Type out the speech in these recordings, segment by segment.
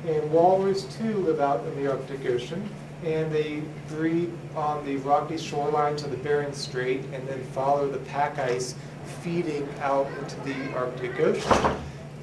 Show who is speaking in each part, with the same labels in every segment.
Speaker 1: And walrus too live out in the Arctic Ocean, and they breed on the rocky shorelines of the Bering Strait and then follow the pack ice feeding out into the Arctic Ocean.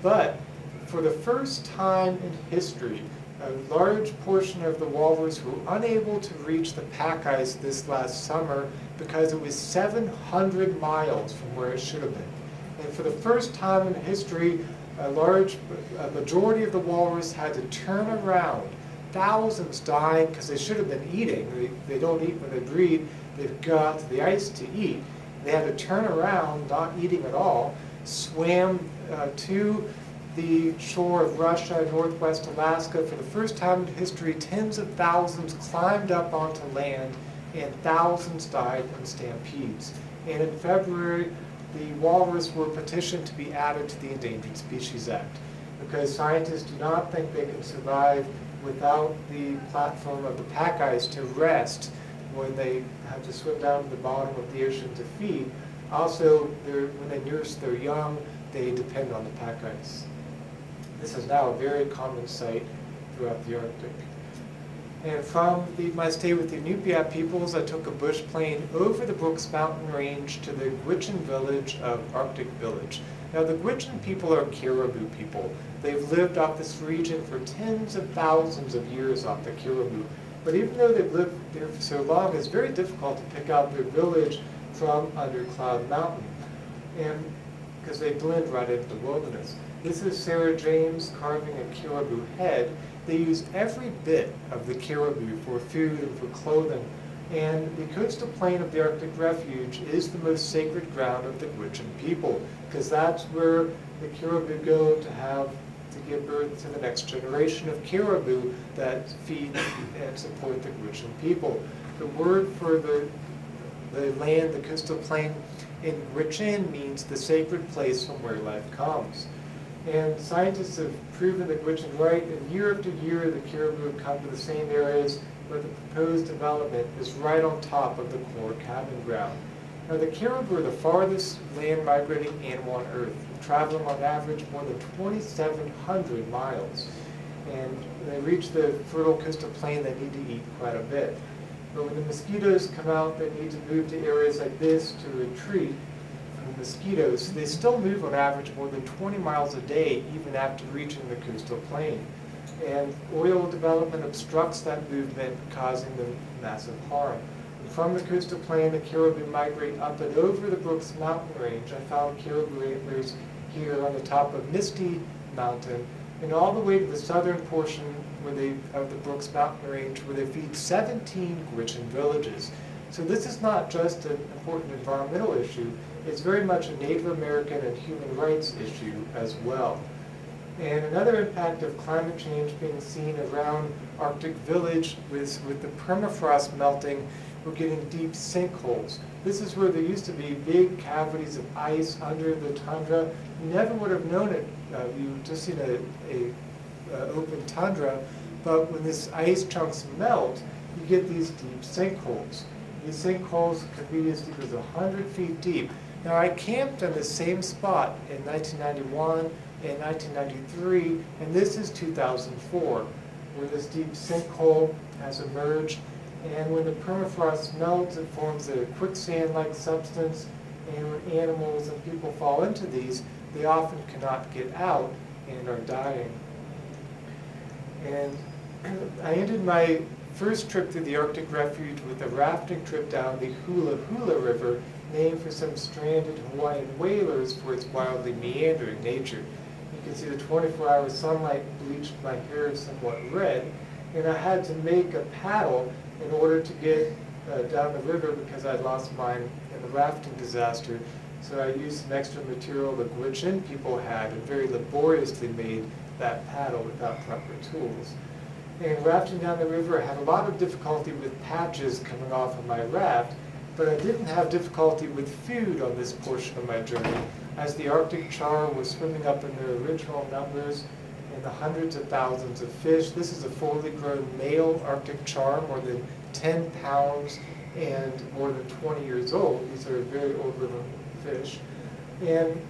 Speaker 1: But for the first time in history, a large portion of the walrus were unable to reach the pack ice this last summer because it was 700 miles from where it should have been. And for the first time in history, a majority of the walrus had to turn around. Thousands died because they should have been eating. They don't eat when they breed. They've got to the ice to eat. They had to turn around, not eating at all, swam to the shore of Russia, northwest Alaska. For the first time in history, tens of thousands climbed up onto land, and thousands died in stampedes. And in February, the walrus were petitioned to be added to the Endangered Species Act, because scientists do not think they can survive without the platform of the pack ice to rest when they have to swim down to the bottom of the ocean to feed. Also, when they nurse their young, they depend on the pack ice. This is now a very common sight throughout the Arctic. And from my stay with the Inupiat peoples, I took a bush plane over the Brooks Mountain Range to the Gwich'in village of Arctic Village. Now the Gwich'in people are caribou people. They've lived off this region for tens of thousands of years off the caribou. But even though they've lived there for so long, it's very difficult to pick out their village from under Cloud Mountain, and because they blend right into the wilderness. This is Sarah James carving a caribou head. They use every bit of the caribou for food and for clothing. And the coastal plain of the Arctic Refuge is the most sacred ground of the Gwich'in people, because that's where the caribou go to give birth to the next generation of caribou that feed and support the Gwich'in people. The word for the land, the coastal plain in Gwich'in, means the sacred place from where life comes. And scientists have proven the Gwich'in right, and year after year the caribou have come to the same areas where the proposed development is right on top of the core cabin ground. Now the caribou are the farthest land migrating animal on Earth, traveling on average more than 2,700 miles. And when they reach the fertile coastal plain, they need to eat quite a bit. But when the mosquitoes come out, they need to move to areas like this to retreat from the mosquitoes. They still move on average more than 20 miles a day, even after reaching the coastal plain. And oil development obstructs that movement, causing them massive harm. And from the coastal plain, the caribou migrate up and over the Brooks Mountain Range. I found caribou antlers here on the top of Misty Mountain, and all the way to the southern portion of the Brooks Mountain Range, where they feed 17 Gwich'in villages. So this is not just an important environmental issue, it's very much a Native American and human rights issue as well. And another impact of climate change being seen around Arctic Village with the permafrost melting, we're getting deep sinkholes. This is where there used to be big cavities of ice under the tundra. You never would have known it. You've just seen a open tundra, but when this ice chunks melt, you get these deep sinkholes. These sinkholes could be as deep as 100 feet deep. Now I camped on the same spot in 1991 and 1993, and this is 2004, where this deep sinkhole has emerged. And when the permafrost melts, it forms a quicksand-like substance, and when animals and people fall into these, they often cannot get out and are dying. And I ended my first trip through the Arctic Refuge with a rafting trip down the Hula Hula River, named for some stranded Hawaiian whalers for its wildly meandering nature. You can see the 24-hour sunlight bleached my hair somewhat red, and I had to make a paddle in order to get down the river because I'd lost mine in the rafting disaster. So I used some extra material the Gwich'in people had and very laboriously made that paddle without proper tools. And rafting down the river, I had a lot of difficulty with patches coming off of my raft, but I didn't have difficulty with food on this portion of my journey, as the Arctic char was swimming up in their original numbers, and the hundreds of thousands of fish. This is a fully grown male Arctic char, more than 10 pounds and more than 20 years old. These are very old living fish. And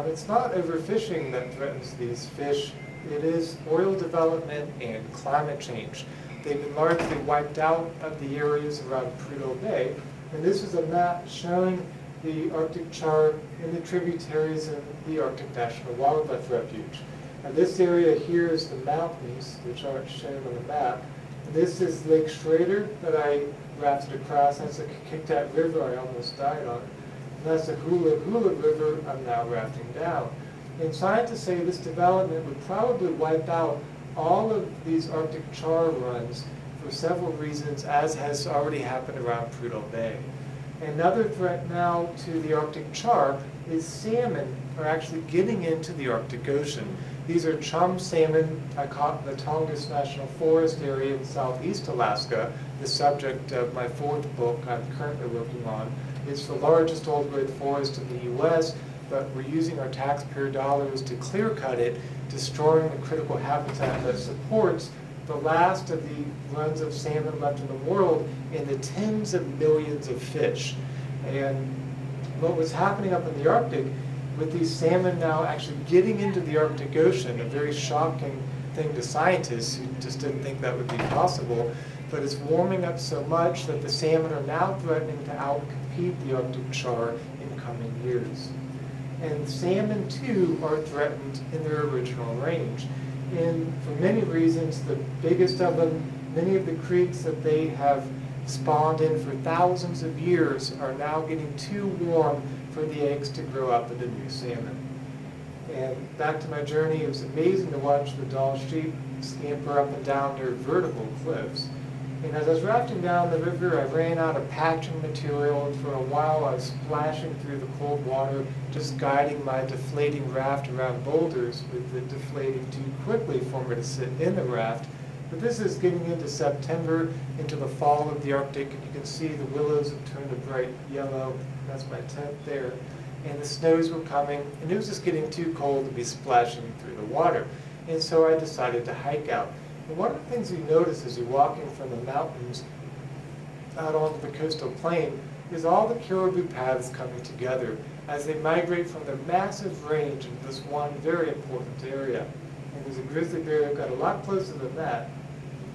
Speaker 1: it's not overfishing that threatens these fish. It is oil development and climate change. They've been largely wiped out of the areas around Prudhoe Bay. And this is a map showing the Arctic char in the tributaries of the Arctic National Wildlife Refuge. Now this area here is the mountains, which aren't shown on the map. And this is Lake Schrader that I rafted across. That's a Kicktat River I almost died on. And that's the Hula River I'm now rafting down. And scientists say this development would probably wipe out all of these Arctic char runs for several reasons, as has already happened around Prudhoe Bay. Another threat now to the Arctic char is salmon are actually getting into the Arctic Ocean. These are chum salmon. I caught in the Tongass National Forest area in southeast Alaska, the subject of my 4th book I'm currently working on. It's the largest old-growth forest in the U.S., but we're using our taxpayer dollars to clear cut it, destroying the critical habitat that supports the last of the runs of salmon left in the world and the tens of millions of fish. And what was happening up in the Arctic, with these salmon now actually getting into the Arctic Ocean, a very shocking thing to scientists who just didn't think that would be possible, but it's warming up so much that the salmon are now threatening to outcompete the Arctic char in coming years. And salmon, too, are threatened in their original range. And for many reasons, the biggest of them, many of the creeks that they have spawned in for thousands of years are now getting too warm for the eggs to grow up into new salmon. And back to my journey, it was amazing to watch the Dall sheep scamper up and down near vertical cliffs. And as I was rafting down the river, I ran out of patching material, and for a while I was splashing through the cold water, just guiding my deflating raft around boulders, with it deflating too quickly for me to sit in the raft. But this is getting into September, into the fall of the Arctic, and you can see the willows have turned a bright yellow. That's my tent there. And the snows were coming, and it was just getting too cold to be splashing through the water. And so I decided to hike out. And one of the things you notice as you're walking from the mountains out onto the coastal plain is all the caribou paths coming together as they migrate from their massive range into this one very important area. And there's a grizzly bear that got a lot closer than that.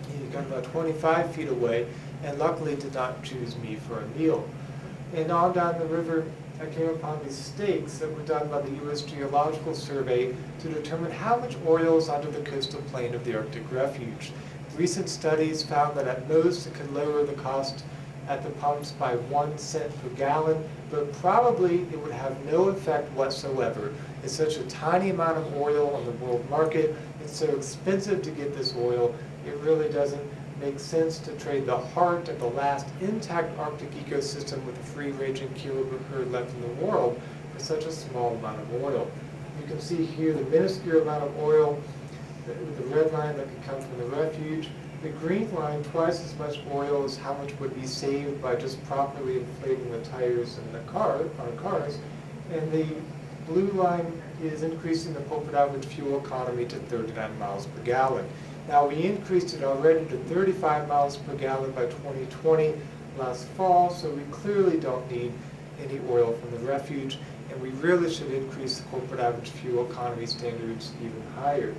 Speaker 1: He got about 25 feet away, and luckily did not choose me for a meal. And on down the river, I came upon these stakes that were done by the U.S. Geological Survey to determine how much oil is under the coastal plain of the Arctic Refuge. Recent studies found that at most it could lower the cost at the pumps by 1 cent per gallon, but probably it would have no effect whatsoever. It's such a tiny amount of oil on the world market. It's so expensive to get this oil, it really doesn't make sense to trade the heart of the last intact Arctic ecosystem with a free-ranging caribou herd left in the world for such a small amount of oil. You can see here the minuscule amount of oil with the red line that could come from the refuge. The green line, twice as much oil as how much would be saved by just properly inflating the tires in the car, on cars. And the blue line is increasing the corporate average fuel economy to 39 miles per gallon. Now, we increased it already to 35 miles per gallon by 2020 last fall, so we clearly don't need any oil from the refuge, and we really should increase the corporate average fuel economy standards even higher.